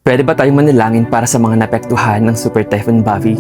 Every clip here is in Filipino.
Pwede ba tayong manalangin para sa mga naapektuhan ng Super Typhoon Bobby?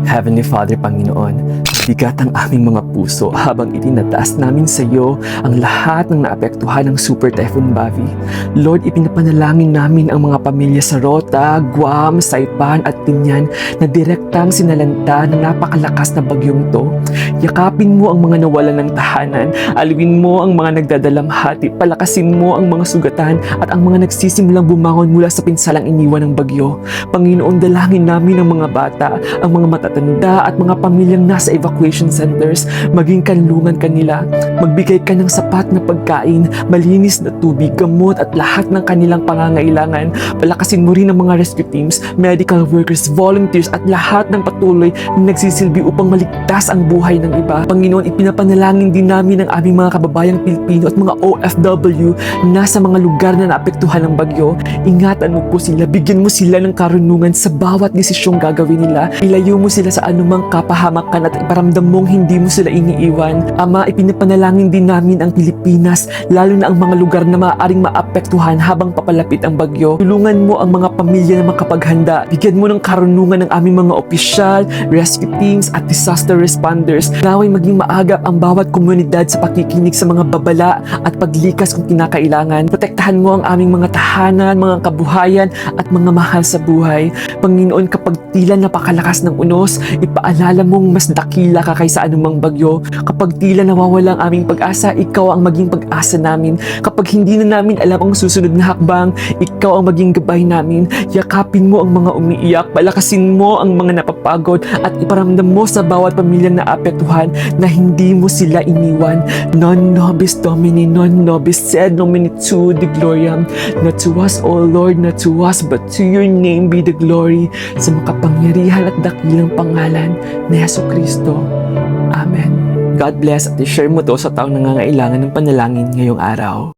Heavenly Father, Panginoon, bigat ang aming mga puso habang itinataas namin sa iyo ang lahat ng naapektuhan ng Super Typhoon Bobby. Lord, ipinapanalangin namin ang mga pamilya sa Rota, Guam, Saipan at Tinian na direktang sinalanta ng napakalakas na bagyong to. Yakapin mo ang mga nawalan ng tahanan, aliwin mo ang mga nagdadalamhati, palakasin mo ang mga sugatan at ang mga nagsisimulang bumangon mula sa pinsalang iniwan ng bagyo. Panginoon, dalangin namin ang mga bata, ang mga matatanda at mga pamilyang nasa evacuation centers, maging kanlungan kanila. Magbigay ka ng sapat na pagkain, malinis na tubig, gamot at lahat ng kanilang pangangailangan. Palakasin mo rin ang mga rescue teams, medical workers, volunteers at lahat ng patuloy na nagsisilbi upang maligtas ang buhay ng iba. Panginoon, ipinapanalangin din namin ang aming mga kababayang Pilipino at mga OFW na nasa mga lugar na naapektuhan ng bagyo. Ingatan mo po sila, bigyan mo sila ng karunungan sa bawat desisyong gagawin nila. Ilayo mo sila sa anumang kapahamakan at iparamdam mong hindi mo sila iniiwan. Ama, ipinapanalangin din namin ang Pilipinas, lalo na ang mga lugar na maaaring maapektuhan habang papalapit ang bagyo. Tulungan mo ang mga pamilya na makapaghanda. Bigyan mo ng karunungan ng aming mga opisyal, rescue teams at disaster responders. Naway maging maagap ang bawat komunidad sa pakikinig sa mga babala at paglikas kung kinakailangan. Protektahan mo ang aming mga tahanan, mga kabuhayan at mga mahal sa buhay. Panginoon, kapag tila napakalakas ng unos, ipaalala mong mas dakila ka kaysa anumang bagyo. Kapag tila nawawala ang aming pag-asa, ikaw ang maging pag-asa namin. Kapag hindi na namin alam ang susunod na hakbang, ikaw ang maging gabay namin. Yakapin mo ang mga umiiyak, palakasin mo ang mga napapagod at iparamdam mo sa bawat pamilyang naapektuhan na hindi mo sila iniwan. Non nobis Domini, non nobis sed nomini tuo de gloriam. Not to us, O Lord, not to us, but to your name be the glory, sa makapangyarihan at dakilang pangalan ni Jesucristo. Amen. God bless at i-share mo to sa taong nangangailangan ng panalangin ngayong araw.